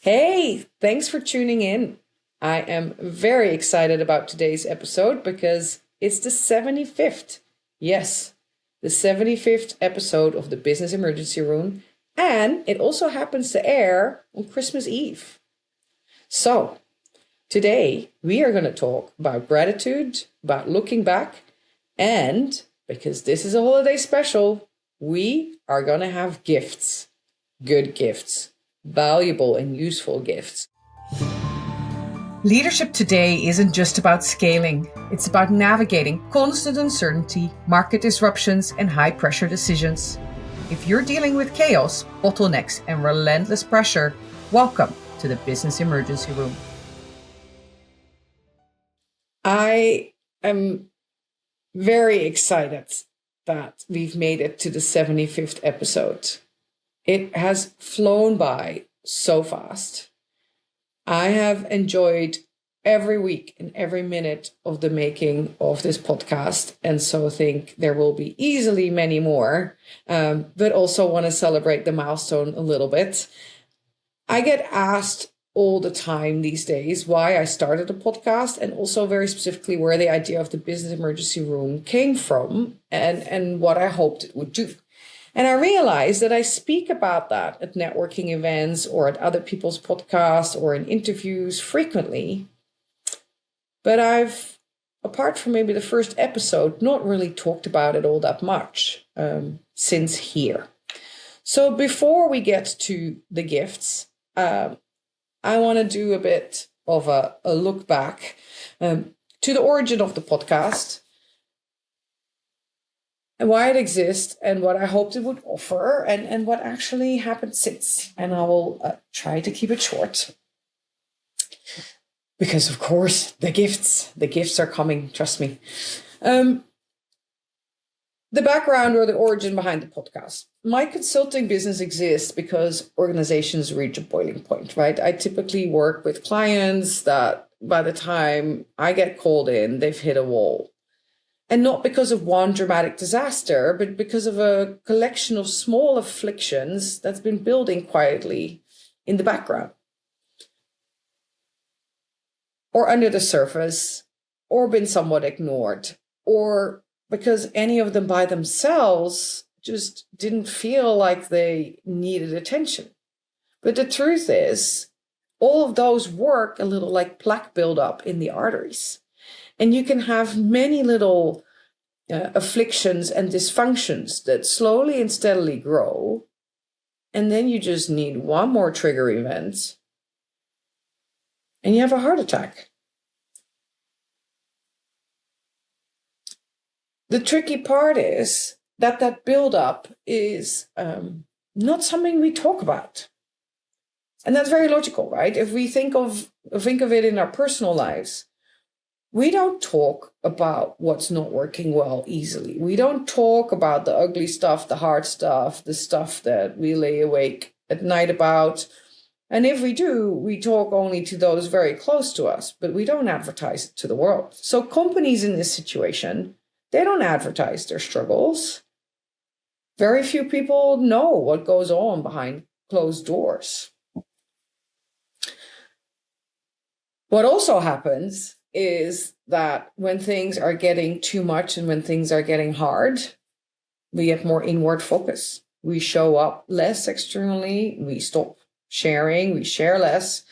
Hey, thanks for tuning in. I am very excited about today's episode because it's the 75th. Yes, the 75th episode of the Business Emergency Room, and it also happens to air on Christmas Eve. So, today we are going to talk about gratitude, about looking back, and because this is a holiday special, we are going to have gifts. Good gifts. Valuable and useful gifts. Leadership today isn't just about scaling. It's about navigating constant uncertainty, market disruptions, and high-pressure decisions. If you're dealing with chaos, bottlenecks, and relentless pressure, welcome to the Business Emergency Room. I am very excited that we've made it to the 75th episode. It has flown by so fast. I have enjoyed every week and every minute of the making of this podcast, and so think there will be easily many more, but also want to celebrate the milestone a little bit. I get asked all the time these days why I started a podcast, and also very specifically where the idea of the Business Emergency Room came from and what I hoped it would do. And I realized that I speak about that at networking events or at other people's podcasts or in interviews frequently. But I've, apart from maybe the first episode, not really talked about it all that much since here. So before we get to the gifts, I want to do a bit of a look back to the origin of the podcast, and why it exists, and what I hoped it would offer, and what actually happened since. And I will try to keep it short. Because, of course, the gifts are coming, trust me. The background or the origin behind the podcast. My consulting business exists because organizations reach a boiling point, right? I typically work with clients that by the time I get called in, they've hit a wall. And not because of one dramatic disaster, but because of a collection of small afflictions that's been building quietly in the background, or under the surface, or been somewhat ignored, or because any of them by themselves just didn't feel like they needed attention. But the truth is, all of those work a little like plaque buildup in the arteries. And you can have many little afflictions and dysfunctions that slowly and steadily grow. And then you just need one more trigger event and you have a heart attack. The tricky part is that buildup is not something we talk about. And that's very logical, right? If we think of it in our personal lives, we don't talk about what's not working well easily. We don't talk about the ugly stuff, the hard stuff, the stuff that we lay awake at night about. And if we do, we talk only to those very close to us, but we don't advertise it to the world. So companies in this situation, they don't advertise their struggles. Very few people know what goes on behind closed doors. What also happens is that when things are getting too much and when things are getting hard, we get more inward focus. We show up less externally. We stop sharing. We share less.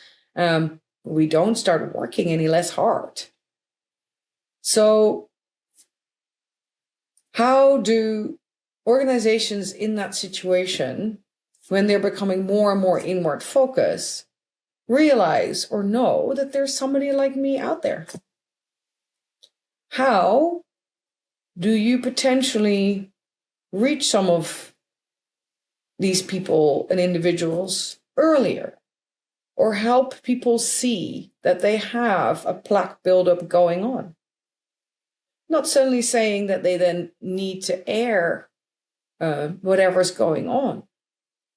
We don't start working any less hard. So how do organizations in that situation, when they're becoming more and more inward focus, realize or know that there's somebody like me out there? How do you potentially reach some of these people and individuals earlier, or help people see that they have a plaque buildup going on? Not suddenly saying that they then need to air whatever's going on,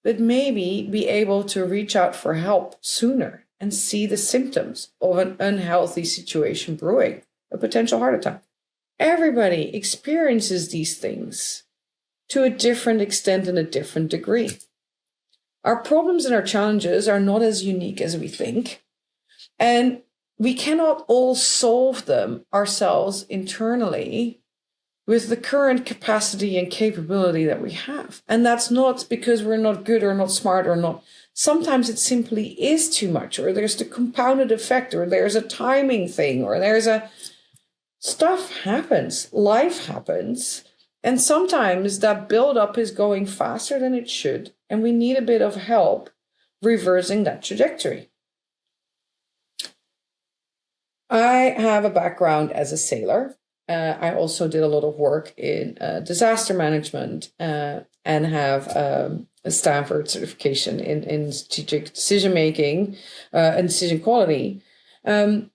but maybe be able to reach out for help sooner and see the symptoms of an unhealthy situation brewing, a potential heart attack. Everybody experiences these things to a different extent and a different degree. Our problems and our challenges are not as unique as we think. And we cannot all solve them ourselves internally with the current capacity and capability that we have. And that's not because we're not good or not smart or not. Sometimes it simply is too much, or there's the compounded effect, or there's a timing thing, or stuff happens, life happens. And sometimes that buildup is going faster than it should. And we need a bit of help reversing that trajectory. I have a background as a sailor. I also did a lot of work in disaster management and have a Stanford certification in strategic decision making and decision quality. And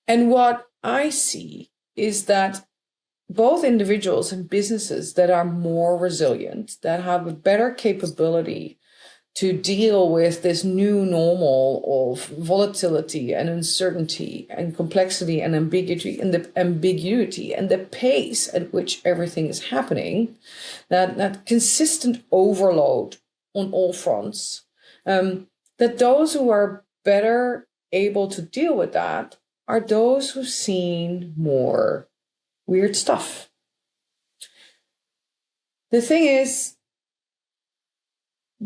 what I see is that both individuals and businesses that are more resilient, that have a better capability to deal with this new normal of volatility and uncertainty and complexity and ambiguity and the pace at which everything is happening, that consistent overload on all fronts, that those who are better able to deal with that are those who've seen more weird stuff. The thing is,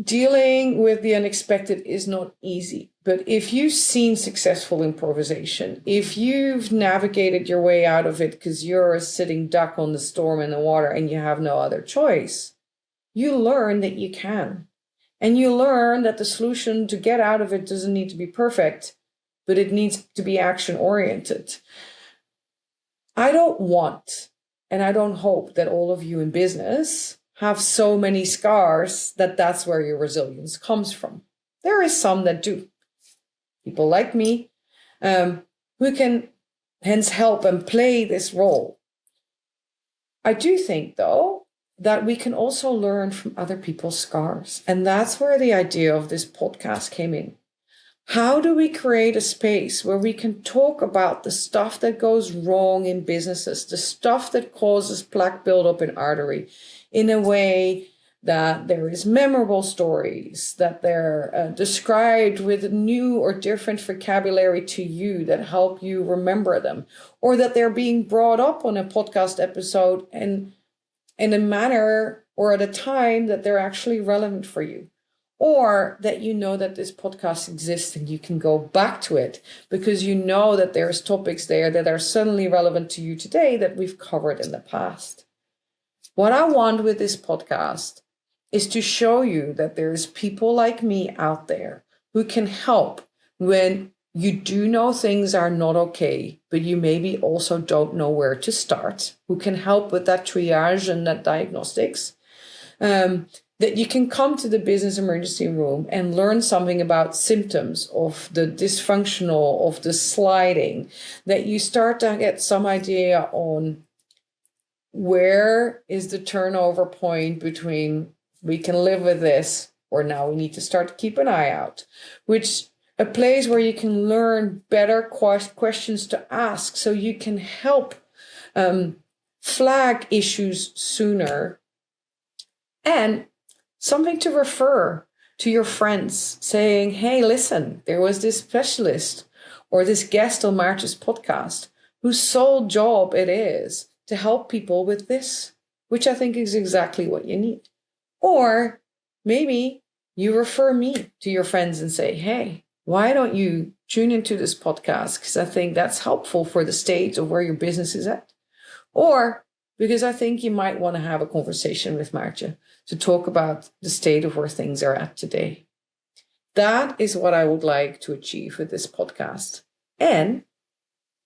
dealing with the unexpected is not easy. But if you've seen successful improvisation, if you've navigated your way out of it because you're a sitting duck on the storm in the water and you have no other choice, you learn that you can. And you learn that the solution to get out of it doesn't need to be perfect, but it needs to be action-oriented. I don't want, and I don't hope that all of you in business have so many scars that that's where your resilience comes from. There is some that do. People like me who can hence help and play this role. I do think, though, that we can also learn from other people's scars. And that's where the idea of this podcast came in. How do we create a space where we can talk about the stuff that goes wrong in businesses, the stuff that causes plaque buildup in artery, in a way that there is memorable stories, that they're described with new or different vocabulary to you that help you remember them, or that they're being brought up on a podcast episode and in a manner or at a time that they're actually relevant for you. Or that you know that this podcast exists and you can go back to it because you know that there's topics there that are suddenly relevant to you today that we've covered in the past. What I want with this podcast is to show you that there's people like me out there who can help when you do know things are not okay, but you maybe also don't know where to start, who can help with that triage and that diagnostics. That you can come to the business emergency room and learn something about symptoms of the dysfunctional, of the sliding, that you start to get some idea on where is the turnover point between we can live with this or now we need to start to keep an eye out, which a place where you can learn better questions to ask so you can help flag issues sooner, and something to refer to your friends saying, hey, listen, there was this specialist or this guest on Maartje's podcast whose sole job it is to help people with this, which I think is exactly what you need. Or maybe you refer me to your friends and say, hey, why don't you tune into this podcast? Because I think that's helpful for the state of where your business is at. Or because I think you might want to have a conversation with Maartje to talk about the state of where things are at today. That is what I would like to achieve with this podcast. And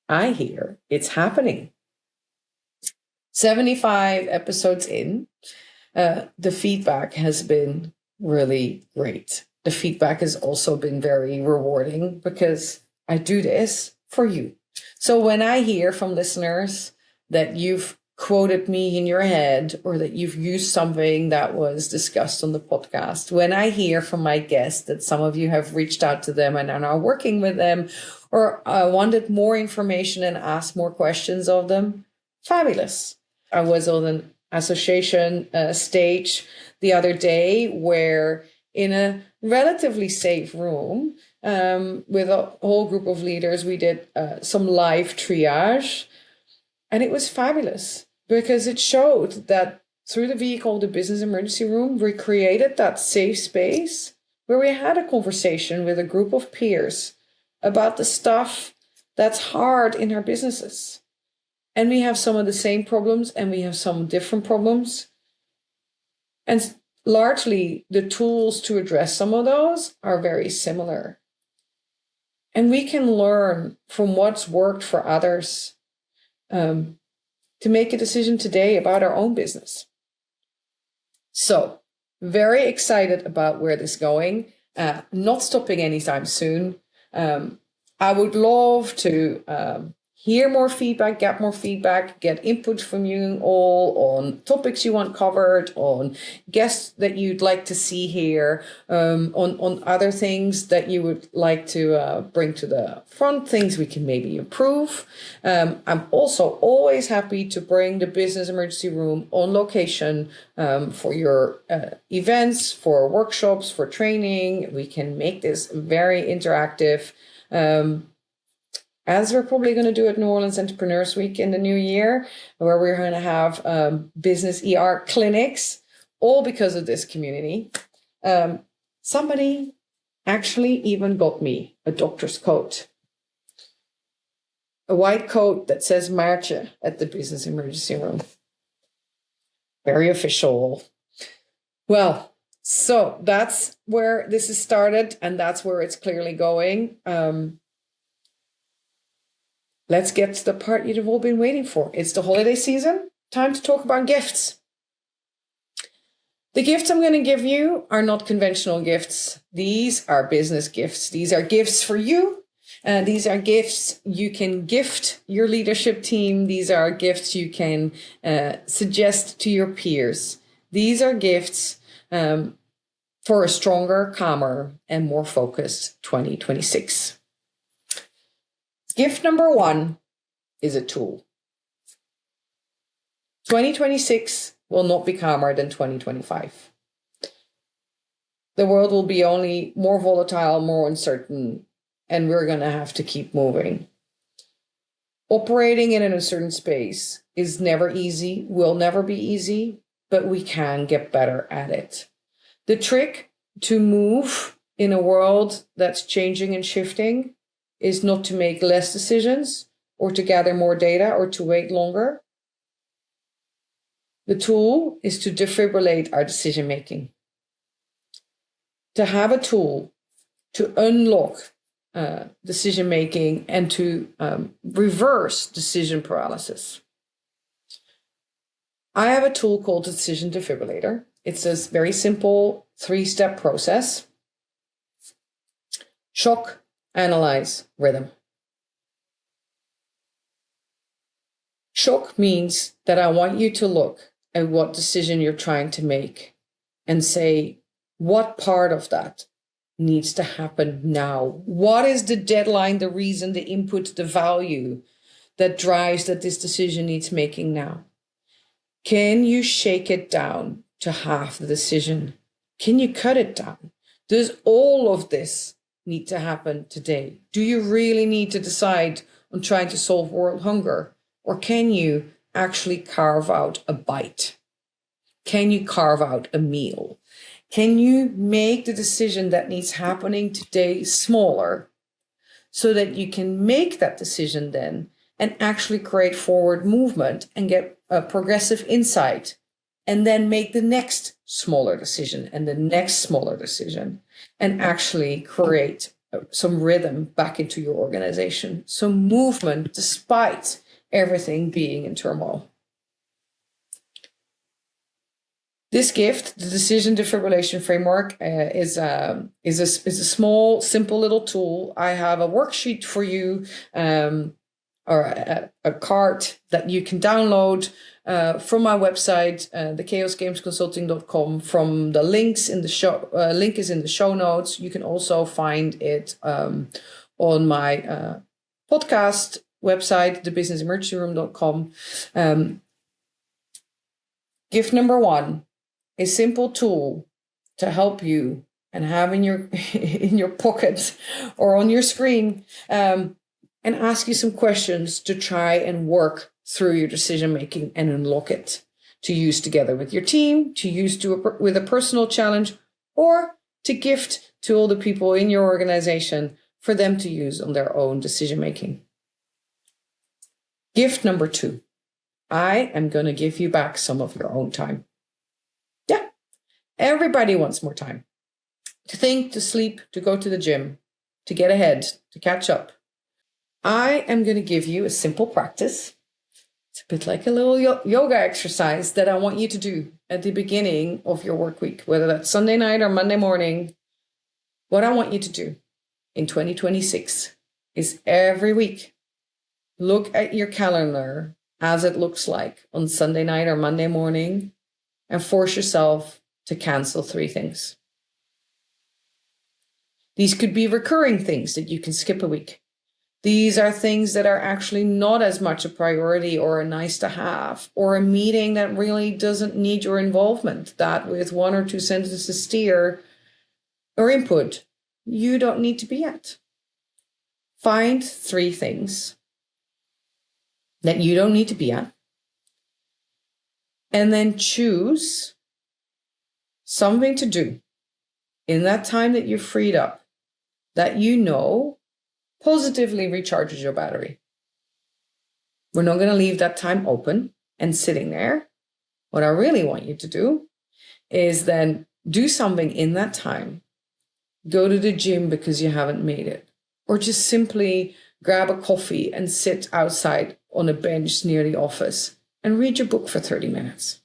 I hear it's happening. 75 episodes in, the feedback has been really great. The feedback has also been very rewarding because I do this for you. So when I hear from listeners that you've quoted me in your head or that you've used something that was discussed on the podcast, when I hear from my guests that some of you have reached out to them and are now working with them or wanted more information and asked more questions of them, fabulous. I was on an association stage the other day where in a relatively safe room with a whole group of leaders. We did some live triage, and it was fabulous because it showed that through the vehicle of the business emergency room, we created that safe space where we had a conversation with a group of peers about the stuff that's hard in our businesses. And we have some of the same problems and we have some different problems. And largely the tools to address some of those are very similar. And we can learn from what's worked for others to make a decision today about our own business. So, very excited about where this is going. Not stopping anytime soon. I would love to hear more feedback, get input from you all on topics you want covered, on guests that you'd like to see here, on other things that you would like to bring to the front, things we can maybe improve. I'm also always happy to bring the business emergency room on location for your events, for workshops, for training. We can make this very interactive. As we're probably going to do at New Orleans Entrepreneurs Week in the new year, where we're going to have business ER clinics, all because of this community. Somebody actually even got me a doctor's coat, a white coat that says Maartje at the business emergency room. Very official. Well, so that's where this is started, and that's where it's clearly going. Let's get to the part you've all been waiting for. It's the holiday season. Time to talk about gifts. The gifts I'm going to give you are not conventional gifts. These are business gifts. These are gifts for you. These are gifts you can gift your leadership team. These are gifts you can suggest to your peers. These are gifts for a stronger, calmer, and more focused 2026. Gift number 1 is a tool. 2026 will not be calmer than 2025. The world will be only more volatile, more uncertain, and we're going to have to keep moving. Operating in an uncertain space is never easy, will never be easy, but we can get better at it. The trick to move in a world that's changing and shifting is not to make less decisions or to gather more data or to wait longer. The tool is to defibrillate our decision making. To have a tool to unlock decision making and to reverse decision paralysis. I have a tool called the Decision Defibrillator. It's a very simple 3-step process. Shock, analyze, rhythm. Shock means that I want you to look at what decision you're trying to make and say, what part of that needs to happen now? What is the deadline, the reason, the input, the value that drives that this decision needs making now? Can you shake it down to half the decision? Can you cut it down? Does all of this need to happen today? Do you really need to decide on trying to solve world hunger? Or can you actually carve out a bite? Can you carve out a meal? Can you make the decision that needs happening today smaller so that you can make that decision then and actually create forward movement and get a progressive insight and then make the next smaller decision and the next smaller decision and actually create some rhythm back into your organization, some movement despite everything being in turmoil. This gift, the Decision Defibrillation Framework, is a small, simple little tool. I have a worksheet for you, or a card that you can download from my website, thechaosgamesconsulting.com. From the links in the show, link is in the show notes. You can also find it on my podcast website, thebusinessemergencyroom.com. Gift number 1. A simple tool to help you and have in your in your pocket or on your screen, and ask you some questions to try and work through your decision making and unlock it to use together with your team, to use with a personal challenge, or to gift to all the people in your organization for them to use on their own decision making. Gift number 2. I am going to give you back some of your own time. Yeah, everybody wants more time. To think, to sleep, to go to the gym, to get ahead, to catch up. I am going to give you a simple practice. It's a bit like a little yoga exercise that I want you to do at the beginning of your work week, whether that's Sunday night or Monday morning. What I want you to do in 2026 is every week, look at your calendar as it looks like on Sunday night or Monday morning and force yourself to cancel 3 things. These could be recurring things that you can skip a week. These are things that are actually not as much a priority or a nice to have, or a meeting that really doesn't need your involvement, that with 1 or 2 sentences steer or input, you don't need to be at. Find 3 things that you don't need to be at, and then choose something to do in that time that you're freed up that you know positively recharges your battery. We're not going to leave that time open and sitting there. What I really want you to do is then do something in that time. Go to the gym because you haven't made it, or just simply grab a coffee and sit outside on a bench near the office and read your book for 30 minutes.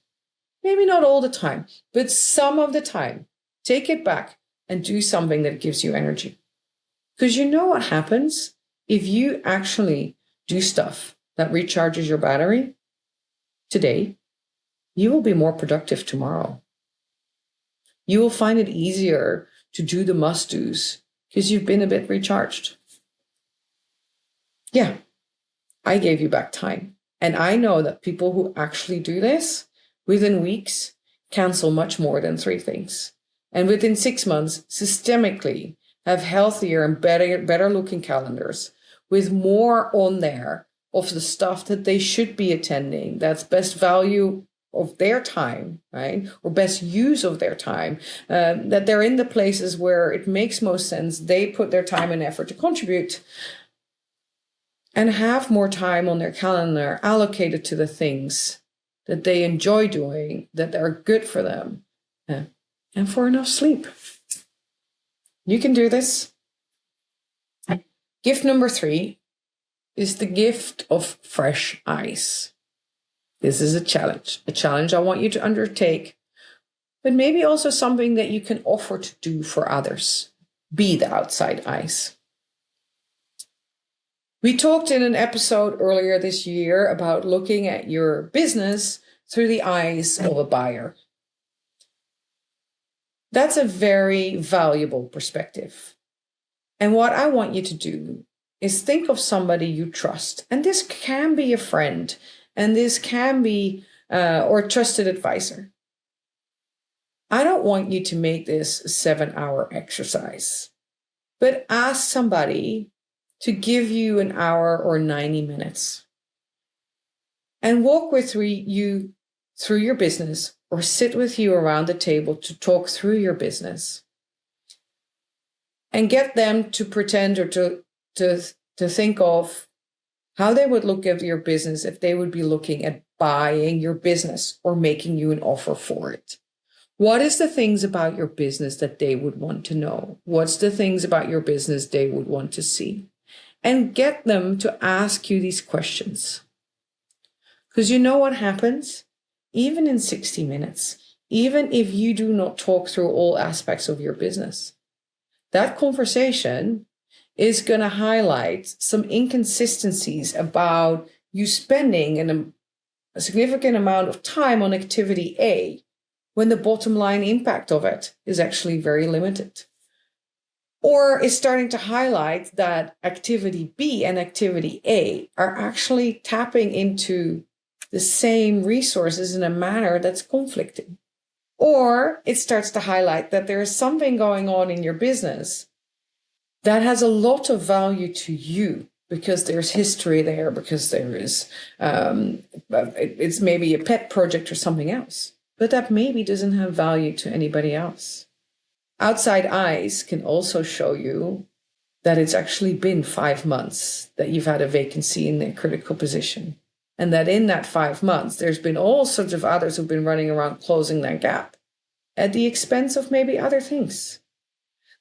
Maybe not all the time, but some of the time. Take it back and do something that gives you energy. Because you know what happens if you actually do stuff that recharges your battery today? You will be more productive tomorrow. You will find it easier to do the must-dos because you've been a bit recharged. Yeah, I gave you back time. And I know that people who actually do this within weeks cancel much more than 3 things. And within 6 months, systemically have healthier and better looking calendars with more on there of the stuff that they should be attending. That's best value of their time, right? Or best use of their time, that they're in the places where it makes most sense. They put their time and effort to contribute and have more time on their calendar allocated to the things that they enjoy doing, that are good for them, and for enough sleep. You can do this. Gift number 3 is the gift of fresh eyes. This is a challenge I want you to undertake, but maybe also something that you can offer to do for others. Be the outside eyes. We talked in an episode earlier this year about looking at your business through the eyes of a buyer. That's a very valuable perspective. And what I want you to do is think of somebody you trust. And this can be a friend, and this can be or a trusted advisor. I don't want you to make this a 7-hour exercise, but ask somebody to give you an hour or 90 minutes and walk with you through your business, or sit with you around the table to talk through your business, and get them to pretend or to think of how they would look at your business if they would be looking at buying your business or making you an offer for it. What is the things about your business that they would want to know? What's the things about your business they would want to see? And get them to ask you these questions. Because you know what happens? Even in 60 minutes, even if you do not talk through all aspects of your business, that conversation is going to highlight some inconsistencies about you spending a significant amount of time on activity A when the bottom line impact of it is actually very limited. Or is starting to highlight that activity B and activity A are actually tapping into the same resources in a manner that's conflicting. Or it starts to highlight that there is something going on in your business that has a lot of value to you, because there's history there, because there is, it's maybe a pet project or something else, but that maybe doesn't have value to anybody else. Outside eyes can also show you that it's actually been 5 months that you've had a vacancy in a critical position. And that in that 5 months, there's been all sorts of others who've been running around closing that gap at the expense of maybe other things.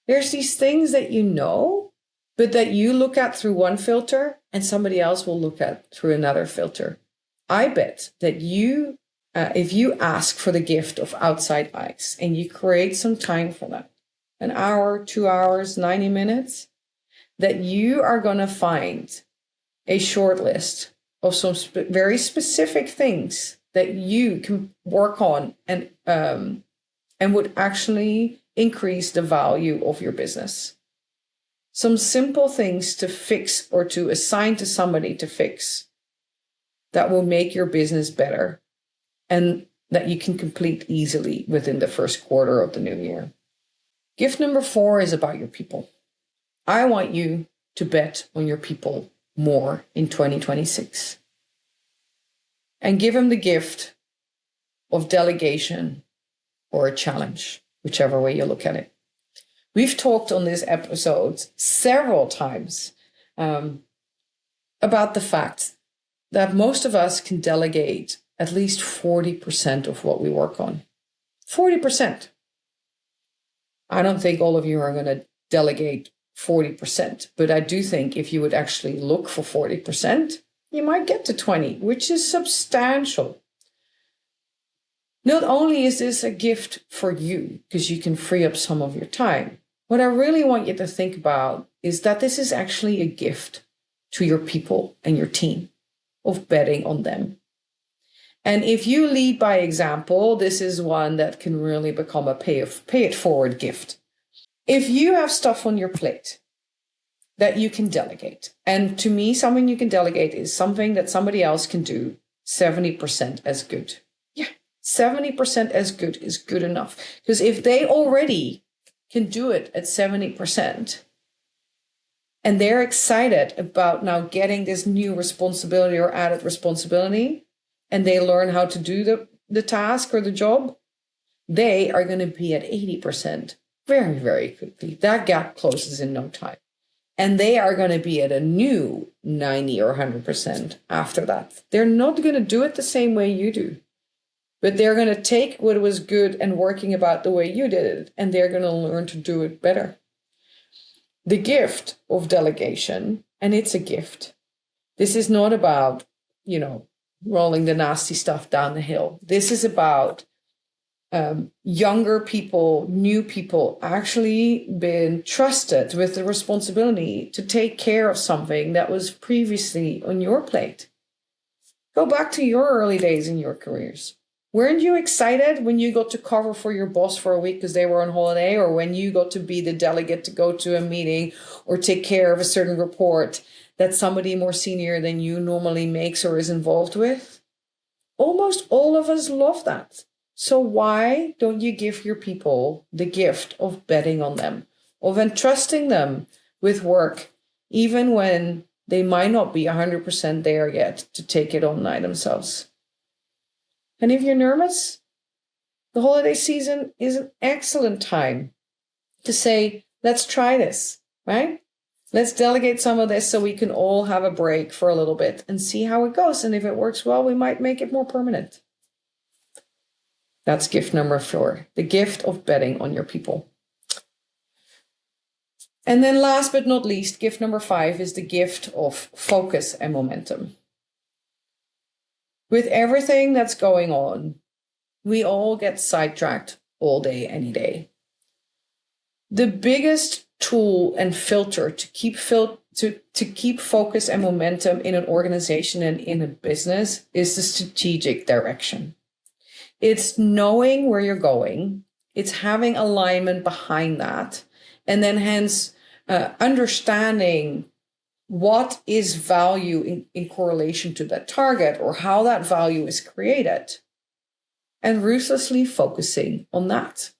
There's these things that you know, but that you look at through one filter and somebody else will look at through another filter. I bet that you, if you ask for the gift of outside eyes and you create some time for that, an hour, 2 hours, 90 minutes, that you are going to find a short list of some very specific things that you can work on and would actually increase the value of your business. Some simple things to fix or to assign to somebody to fix that will make your business better and that you can complete easily within the first quarter of the new year. Gift number 4 is about your people. I want you to bet on your people more in 2026 and give them the gift of delegation or a challenge, whichever way you look at it. We've talked on this episode several times about the fact that most of us can delegate at least 40% of what we work on. 40%. I don't think all of you are going to delegate 40%, but I do think if you would actually look for 40%, you might get to 20, which is substantial. Not only is this a gift for you, because you can free up some of your time, what I really want you to think about is that this is actually a gift to your people and your team of betting on them. And if you lead by example, this is one that can really become a pay it forward gift. If you have stuff on your plate that you can delegate, and to me, something you can delegate is something that somebody else can do 70% as good. Yeah, 70% as good is good enough. Because if they already can do it at 70%, and they're excited about now getting this new responsibility or added responsibility, and they learn how to do the task or the job, they are going to be at 80% very, very quickly. That gap closes in no time. And they are going to be at a new 90 or 100% after that. They're not going to do it the same way you do, but they're going to take what was good and working about the way you did it, and they're going to learn to do it better. The gift of delegation, and it's a gift. This is not about, rolling the nasty stuff down the hill. This is about younger people, new people actually been trusted with the responsibility to take care of something that was previously on your plate. Go back to your early days in your careers. Weren't you excited when you got to cover for your boss for a week because they were on holiday, or when you got to be the delegate to go to a meeting or take care of a certain report that somebody more senior than you normally makes or is involved with? Almost all of us love that. So why don't you give your people the gift of betting on them, of entrusting them with work, even when they might not be 100% there yet to take it on themselves? And if you're nervous, the holiday season is an excellent time to say, let's try this, right? Let's delegate some of this so we can all have a break for a little bit and see how it goes. And if it works well, we might make it more permanent. That's gift number 4, the gift of betting on your people. And then last but not least, gift number 5 is the gift of focus and momentum. With everything that's going on, we all get sidetracked all day, any day. The biggest tool and filter to keep focus and momentum in an organization and in a business is the strategic direction. It's knowing where you're going. It's having alignment behind that. And then hence understanding what is value in correlation to that target, or how that value is created. and ruthlessly focusing on that.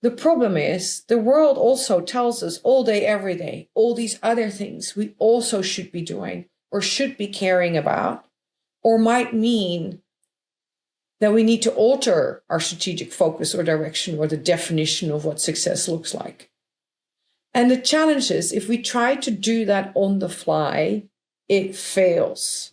The problem is the world also tells us all day, every day, all these other things we also should be doing or should be caring about, or might mean that we need to alter our strategic focus or direction or the definition of what success looks like. And the challenge is, if we try to do that on the fly, it fails.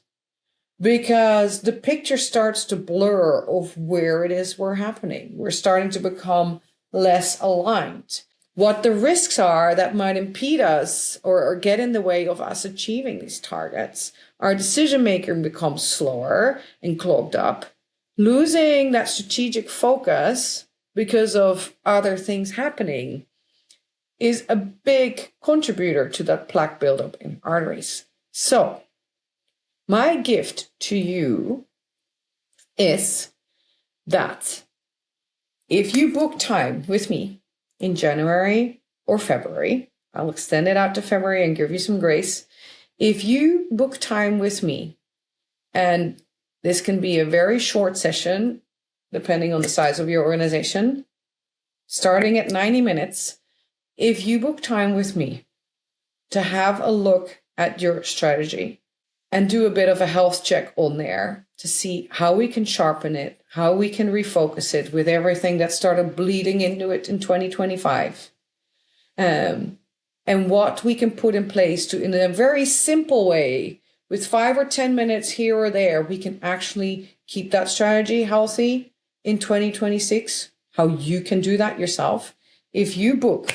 Because the picture starts to blur of where it is we're happening. We're starting to become less aligned. What the risks are that might impede us or get in the way of us achieving these targets, our decision making becomes slower and clogged up. Losing that strategic focus because of other things happening is a big contributor to that plaque buildup in arteries. So, my gift to you is that if you book time with me in January or February, I'll extend it out to February and give you some grace. If you book time with me, and this can be a very short session, depending on the size of your organization, starting at 90 minutes, if you book time with me to have a look at your strategy and do a bit of a health check on there to see how we can sharpen it, how we can refocus it with everything that started bleeding into it in 2025, and what we can put in place to, in a very simple way, with 5 or 10 minutes here or there, we can actually keep that strategy healthy in 2026, how you can do that yourself. If you book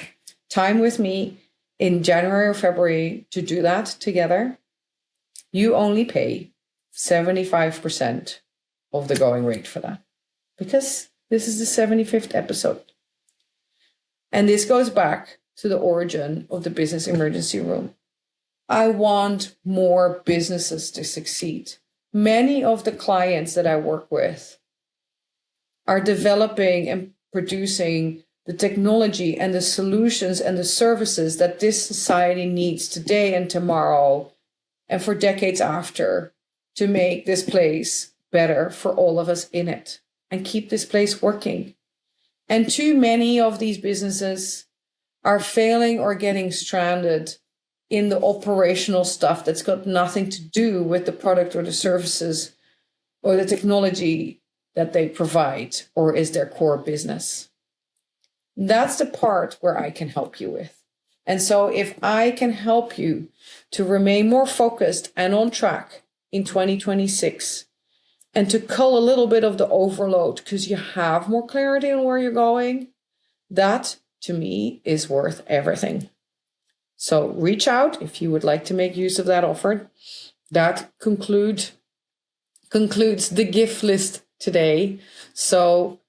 time with me in January or February to do that together, you only pay 75% of the going rate for that, because this is the 75th episode. And this goes back to the origin of the business emergency room. I want more businesses to succeed. Many of the clients that I work with are developing and producing the technology and the solutions and the services that this society needs today and tomorrow and for decades after to make this place better for all of us in it and keep this place working. And too many of these businesses are failing or getting stranded in the operational stuff that's got nothing to do with the product or the services or the technology that they provide or is their core business. That's the part where I can help you with. And so if I can help you to remain more focused and on track in 2026 and to cull a little bit of the overload because you have more clarity on where you're going, that to me is worth everything. So reach out if you would like to make use of that offer. That concludes the gift list today. So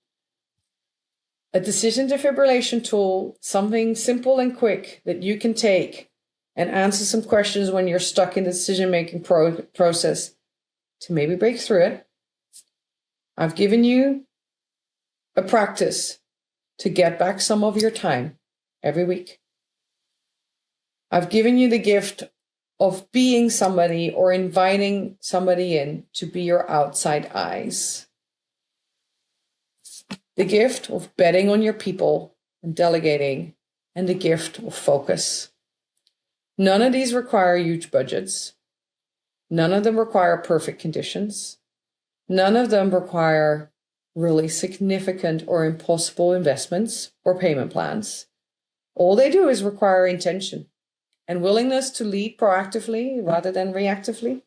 a decision defibrillation tool, something simple and quick that you can take and answer some questions when you're stuck in the decision-making process to maybe break through it. I've given you a practice to get back some of your time every week. I've given you the gift of being somebody or inviting somebody in to be your outside eyes. The gift of betting on your people and delegating, and the gift of focus. None of these require huge budgets. None of them require perfect conditions. None of them require really significant or impossible investments or payment plans. All they do is require intention and willingness to lead proactively rather than reactively.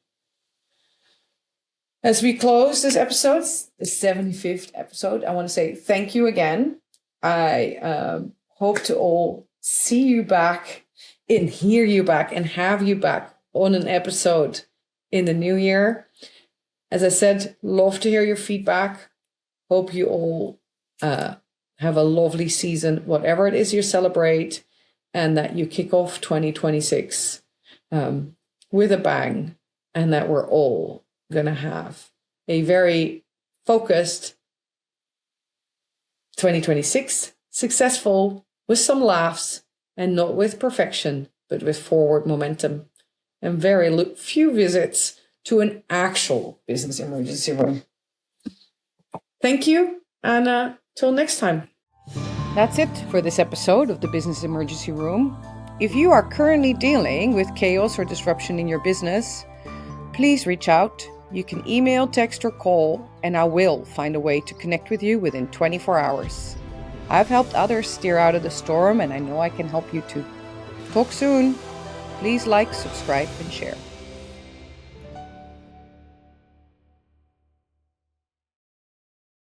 As we close this episode, the 75th episode, I want to say thank you again. I hope to all see you back and hear you back and have you back on an episode in the new year. As I said, love to hear your feedback. Hope you all have a lovely season, whatever it is you celebrate, and that you kick off 2026 with a bang, and that we're all going to have a very focused 2026, successful, with some laughs, and not with perfection, but with forward momentum, and very few visits to an actual business emergency room. Thank you, and till next time. That's it for this episode of the Business Emergency Room. If you are currently dealing with chaos or disruption in your business, please reach out. You can email, text, or call, and I will find a way to connect with you within 24 hours. I've helped others steer out of the storm, and I know I can help you too. Talk soon. Please like, subscribe, and share.